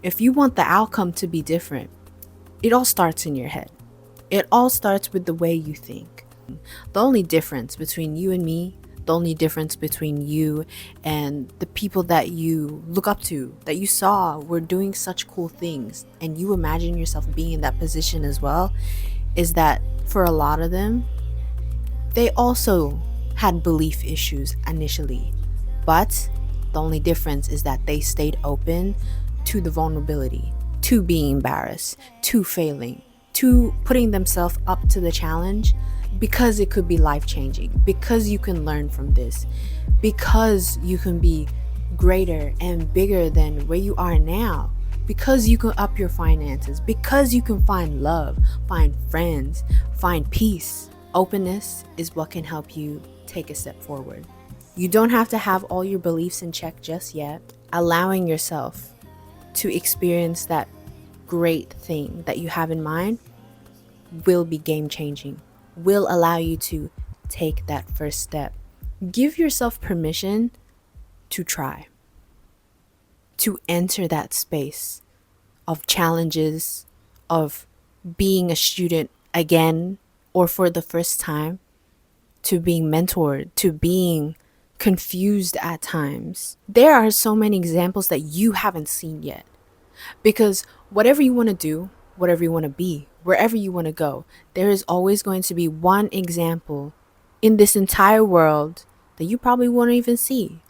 If you want the outcome to be different, it all starts in your head. It all starts with the way you think. The only difference between you and me, the only difference between you and the people that you look up to, that you saw were doing such cool things, and you imagine yourself being in that position as well, is that for a lot of them, they also had belief issues initially. But the only difference is that they stayed open to the vulnerability, to being embarrassed, to failing, to putting themselves up to the challenge, because it could be life-changing, because you can learn from this, because you can be greater and bigger than where you are now, because you can up your finances, because you can find love, find friends, find peace. Openness is what can help you take a step forward. You don't have to have all your beliefs in check just yet. Allowing yourself to experience that great thing that you have in mind will be game changing, will allow you to take that first step. Give yourself permission to try, to enter that space of challenges, of being a student again or for the first time, to being mentored, to being confused at times. There are so many examples that you haven't seen yet. Because whatever you want to do, whatever you want to be, wherever you want to go, there is always going to be one example in this entire world that you probably won't even see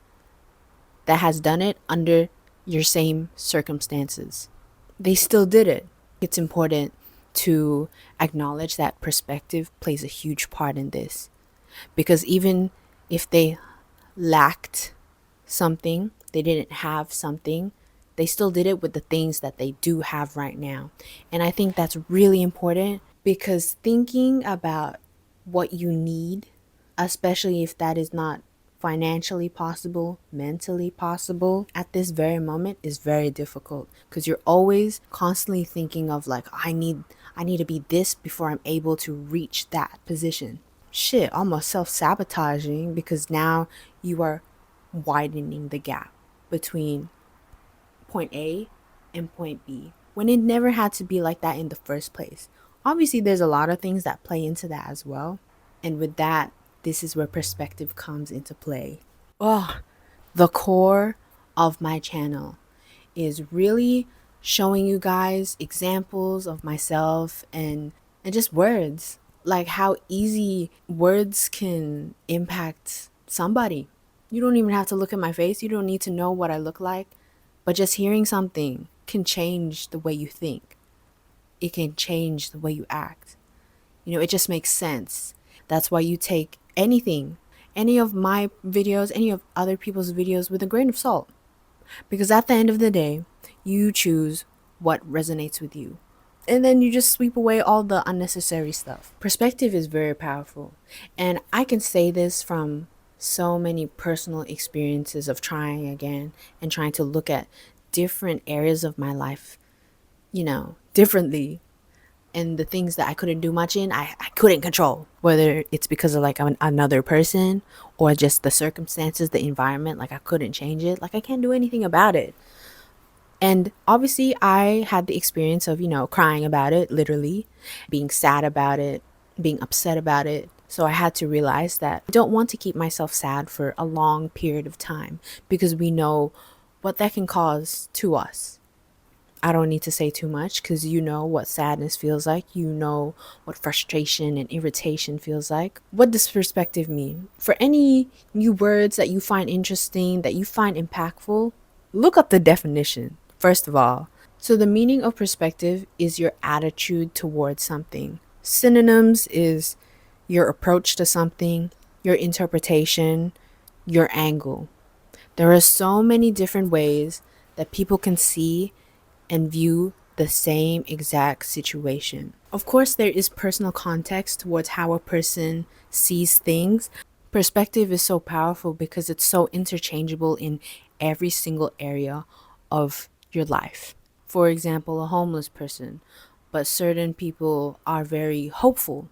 that has done it under your same circumstances. They still did it. It's important to acknowledge that perspective plays a huge part in this. Because even if they lacked something, they didn't have something, they still did it with the things that they do have right now. And I think that's really important, because thinking about what you need, especially if that is not financially possible, mentally possible at this very moment, is very difficult, because you're always constantly thinking of like, I need to be this before I'm able to reach that position. Shit, almost self-sabotaging, because now you are widening the gap between point A and point B, when it never had to be like that in the first place. Obviously, there's a lot of things that play into that as well. And with that, this is where perspective comes into play. Oh, the core of my channel is really showing you guys examples of myself and just words, like how easy words can impact somebody. You don't even have to look at my face. You don't need to know what I look like. But just hearing something can change the way you think. It can change the way you act. It just makes sense. That's why you take anything, any of my videos, any of other people's videos with a grain of salt. Because at the end of the day, you choose what resonates with you. And then you just sweep away all the unnecessary stuff. Perspective is very powerful. And I can say this from so many personal experiences of trying again and trying to look at different areas of my life, differently. And the things that I couldn't do much in, I couldn't control. Whether it's because of like another person or just the circumstances, the environment, like I couldn't change it. Like I can't do anything about it. And obviously I had the experience of, crying about it, literally, being sad about it, being upset about it. So I had to realize that I don't want to keep myself sad for a long period of time, because we know what that can cause to us. I don't need to say too much, because you know what sadness feels like. You know what frustration and irritation feels like. What does perspective mean? For any new words that you find interesting, that you find impactful, look up the definition, first of all. So the meaning of perspective is your attitude towards something. Synonyms is your approach to something, your interpretation, your angle. There are so many different ways that people can see and view the same exact situation. Of course, there is personal context towards how a person sees things. Perspective is so powerful because it's so interchangeable in every single area of your life. For example, a homeless person, but certain people are very hopeful,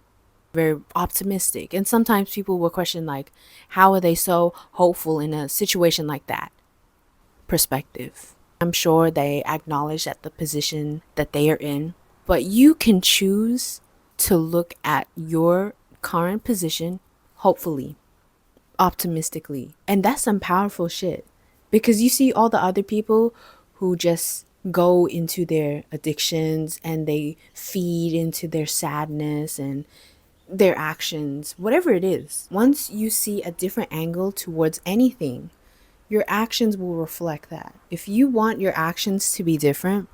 very optimistic. And sometimes people will question, like, how are they so hopeful in a situation like that? Perspective. I'm sure they acknowledge that the position that they are in, but you can choose to look at your current position, hopefully, optimistically. And that's some powerful shit. Because you see all the other people who just go into their addictions and they feed into their sadness and their actions, whatever it is. Once you see a different angle towards anything, your actions will reflect that. If you want your actions to be different,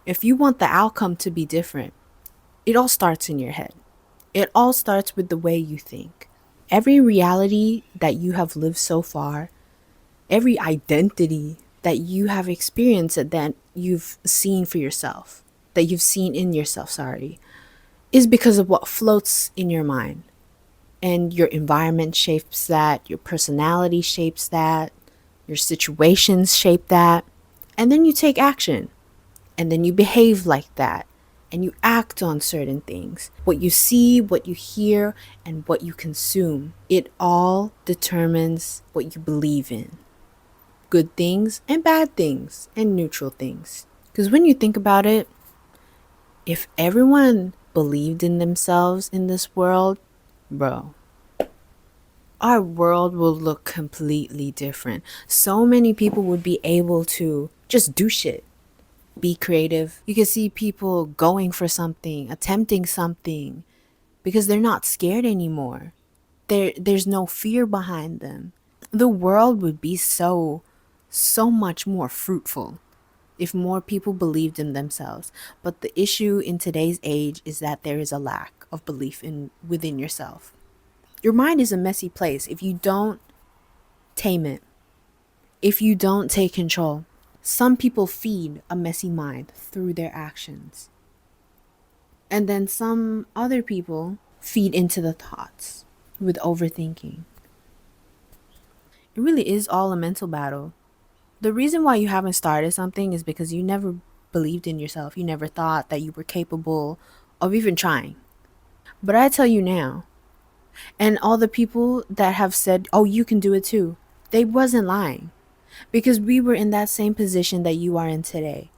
if you want the outcome to be different, it all starts in your head. It all starts with the way you think. Every reality that you have lived so far, every identity that you have experienced that you've seen for yourself, that you've seen in yourself, sorry, is because of what floats in your mind. And your environment shapes that, your personality shapes that, your situations shape that. And then you take action. And then you behave like that. And you act on certain things. What you see, what you hear, and what you consume. It all determines what you believe in. Good things and bad things and neutral things. Because when you think about it, if everyone believed in themselves in this world, bro, our world will look completely different. So many people would be able to just do shit, be creative. You can see people going for something, attempting something, because they're not scared anymore. There's no fear behind them. The world would be so much more fruitful if more people believed in themselves. But the issue in today's age is that there is a lack of belief in within yourself. Your mind is a messy place if you don't tame it, if you don't take control. Some people feed a messy mind through their actions. And then some other people feed into the thoughts with overthinking. It really is all a mental battle. The reason why you haven't started something is because you never believed in yourself. You never thought that you were capable of even trying. But I tell you now, and all the people that have said, oh, you can do it too, they wasn't lying. Because we were in that same position that you are in today.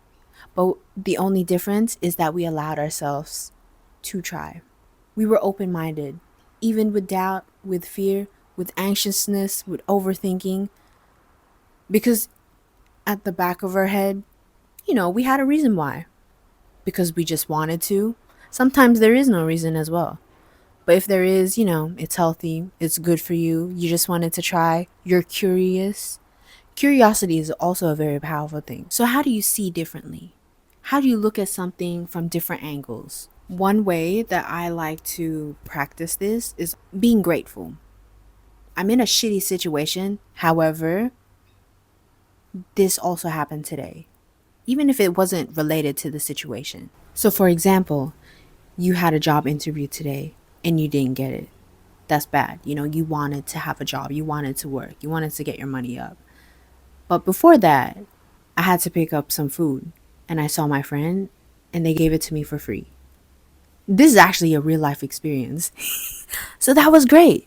But the only difference is that we allowed ourselves to try. We were open-minded, even with doubt, with fear, with anxiousness, with overthinking. Because at the back of our head, we had a reason why. Because we just wanted to. Sometimes there is no reason as well. But if there is, it's healthy, it's good for you, you just wanted to try, you're curious. Curiosity is also a very powerful thing. So how do you see differently? How do you look at something from different angles? One way that I like to practice this is being grateful. I'm in a shitty situation. However, this also happened today, even if it wasn't related to the situation. So for example, you had a job interview today and you didn't get it. That's bad. You wanted to have a job. You wanted to work. You wanted to get your money up. But before that, I had to pick up some food and I saw my friend and they gave it to me for free. This is actually a real life experience. So that was great.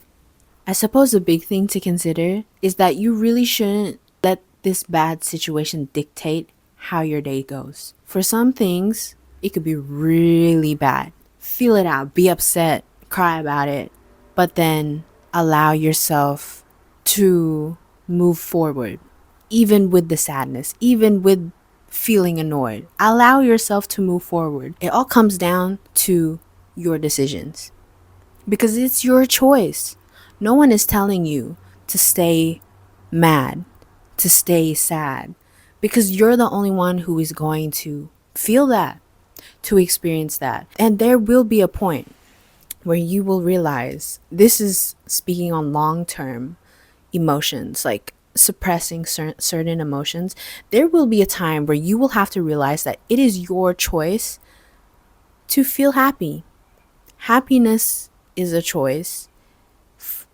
I suppose a big thing to consider is that you really shouldn't let this bad situation dictate how your day goes. For some things, it could be really bad. Feel it out, be upset, cry about it, but then allow yourself to move forward. Even with the sadness, even with feeling annoyed, allow yourself to move forward. It all comes down to your decisions because it's your choice. No one is telling you to stay mad, to stay sad, because you're the only one who is going to feel that, to experience that. And there will be a point where you will realize, this is speaking on long-term emotions, like suppressing certain emotions. There will be a time where you will have to realize that it is your choice to feel happy. Happiness is a choice,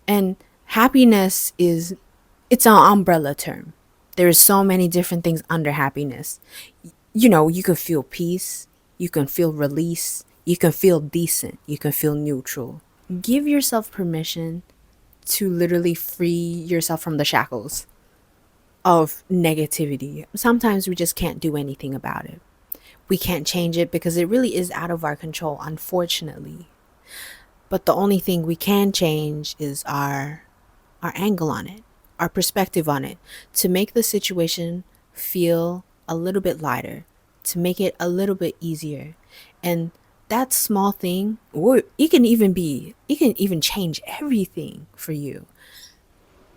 and happiness is, it's an umbrella term. There is so many different things under happiness. You can feel peace, you can feel release, you can feel decent, you can feel neutral. Give yourself permission to literally free yourself from the shackles. of negativity. Sometimes we just can't do anything about it. We can't change it because it really is out of our control, unfortunately. But the only thing we can change is our angle on it, our perspective on it, to make the situation feel a little bit lighter, to make it a little bit easier. And that small thing, or it can even change everything for you.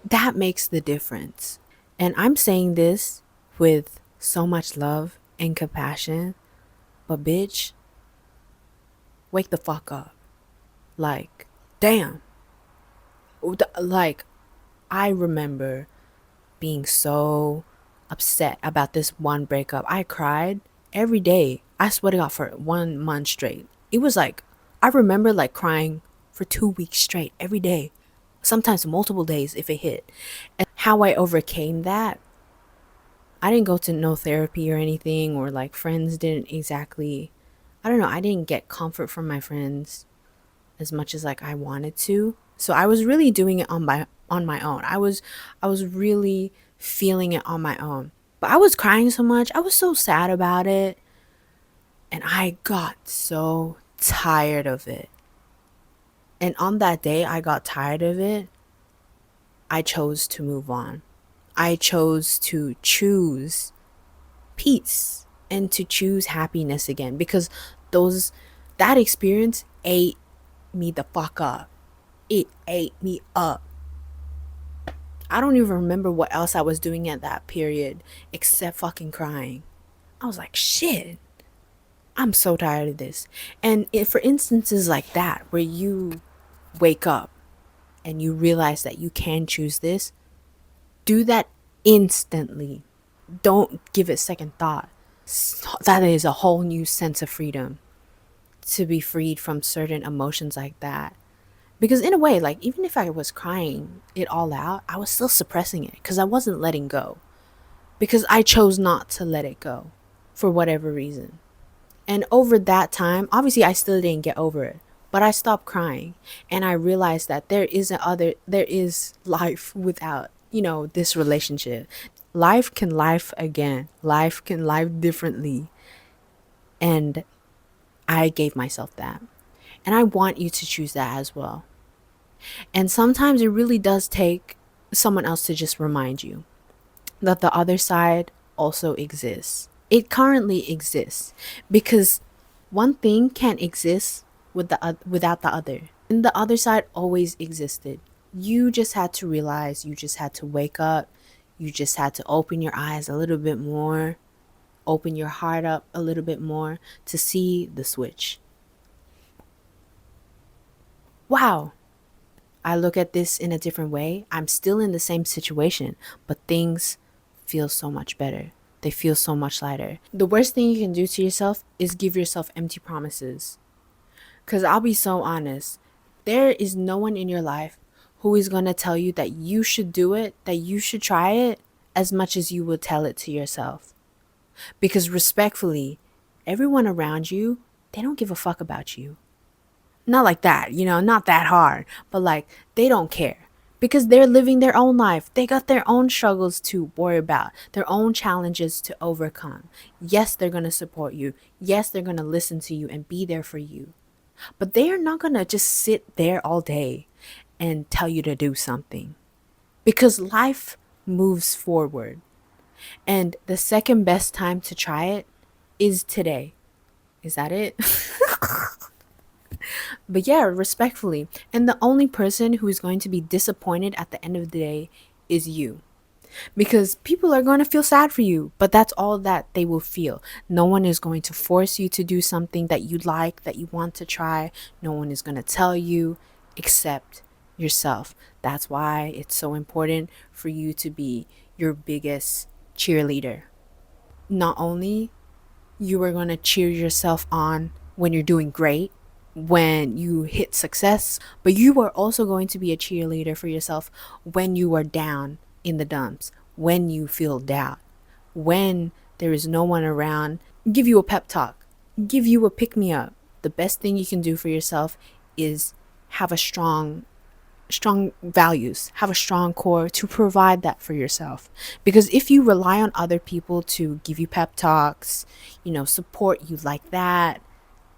That makes the difference. And I'm saying this with so much love and compassion, but bitch, wake the fuck up. Like, damn. Like, I remember being so upset about this one breakup. I cried every day. I swear to God, for 1 month straight. It was like, I remember like crying for 2 weeks straight every day, sometimes multiple days if it hit. And how I overcame that, I didn't go to no therapy or anything, or like friends didn't exactly, I don't know, I didn't get comfort from my friends as much as like I wanted to. So I was really doing it on my own. I was really feeling it on my own. But I was crying so much. I was so sad about it, and I got so tired of it. And on that day I got tired of it, I chose to move on. I chose to choose peace and to choose happiness again, because those that experience ate me the fuck up. It ate me up. I don't even remember what else I was doing at that period except fucking crying. I was like, shit, I'm so tired of this. And for instances like that, where you wake up and you realize that you can choose this, do that instantly. Don't give it second thought. That is a whole new sense of freedom, to be freed from certain emotions like that. Because in a way, like, even if I was crying it all out, I was still suppressing it because I wasn't letting go. Because I chose not to let it go for whatever reason. And over that time, obviously I still didn't get over it, but I stopped crying, and I realized that there is life without, this relationship. Life can life again. Life can life differently. And I gave myself that. And I want you to choose that as well. And sometimes it really does take someone else to just remind you that the other side also exists. It currently exists, because one thing can't exist without the other. And the other side always existed. You just had to realize, you just had to wake up, you just had to open your eyes a little bit more, open your heart up a little bit more to see the switch. Wow, I look at this in a different way. I'm still in the same situation, but things feel so much better. They feel so much lighter. The worst thing you can do to yourself is give yourself empty promises. Because I'll be so honest, there is no one in your life who is going to tell you that you should do it, that you should try it, as much as you will tell it to yourself. Because respectfully, everyone around you, they don't give a fuck about you. Not like that, not that hard, but like, they don't care, because they're living their own life. They got their own struggles to worry about, their own challenges to overcome. Yes, they're going to support you. Yes, they're going to listen to you and be there for you. But they are not going to just sit there all day and tell you to do something, because life moves forward. And the second best time to try it is today. Is that it? But yeah, respectfully. And the only person who is going to be disappointed at the end of the day is you. Because people are going to feel sad for you, but that's all that they will feel. No one is going to force you to do something that you like, that you want to try. No one is going to tell you except yourself. That's why it's so important for you to be your biggest cheerleader. Not only you are going to cheer yourself on when you're doing great, when you hit success, but you are also going to be a cheerleader for yourself when you are down in the dumps, when you feel doubt, when there is no one around. Give you a pep talk, give you a pick me up. The best thing you can do for yourself is have a strong strong values, have a strong core to provide that for yourself. Because if you rely on other people to give you pep talks, support you like that,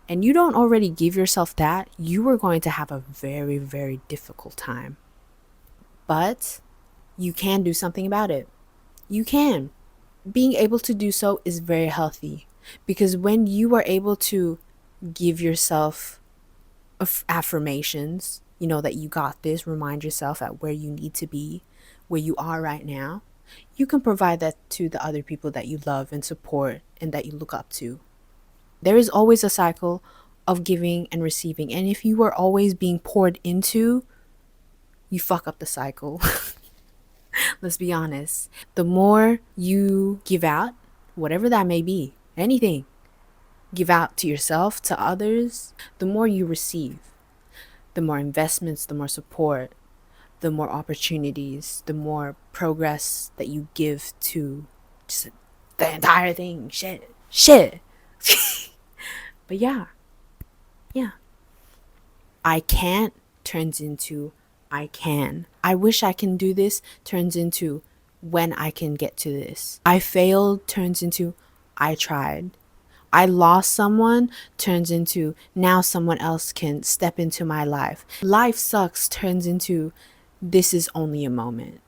and you don't already give yourself that, you are going to have a very, very difficult time. But you can do something about it. You can. Being able to do so is very healthy, because when you are able to give yourself affirmations, that you got this, remind yourself at where you need to be, where you are right now, you can provide that to the other people that you love and support and that you look up to. There is always a cycle of giving and receiving, and if you are always being poured into, you fuck up the cycle. Let's be honest. The more you give out, whatever that may be, anything, give out to yourself, to others, the more you receive. The more investments, the more support, the more opportunities, the more progress that you give to just the entire thing. Shit. But yeah. I can't turns into I can. I wish I can do this turns into when I can get to this. I failed turns into I tried. I lost someone turns into now someone else can step into my life. Life sucks turns into this is only a moment.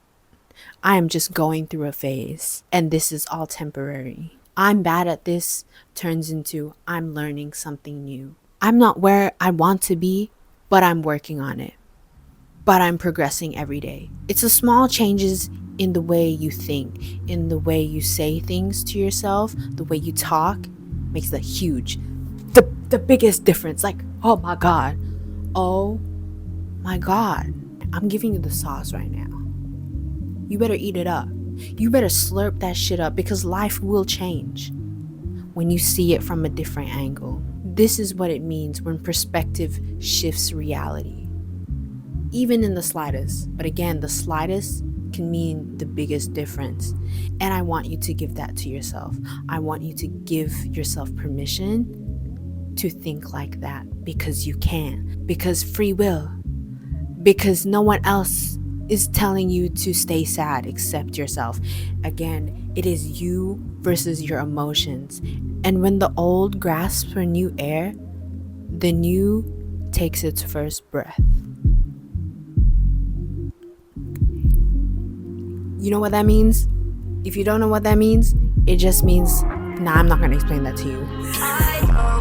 I am just going through a phase and this is all temporary. I'm bad at this turns into I'm learning something new. I'm not where I want to be, but I'm working on it. But I'm progressing every day. It's the small changes in the way you think, in the way you say things to yourself, the way you talk makes the biggest difference. Like, oh my God. I'm giving you the sauce right now. You better eat it up. You better slurp that shit up, because life will change when you see it from a different angle. This is what it means when perspective shifts reality. Even in the slightest. But again, the slightest can mean the biggest difference. And I want you to give that to yourself. I want you to give yourself permission to think like that, because you can. Because free will. Because no one else is telling you to stay sad except yourself. Again, it is you versus your emotions. And when the old grasps for new air, the new takes its first breath. You know what that means? If you don't know what that means, it just means, I'm not going to explain that to you.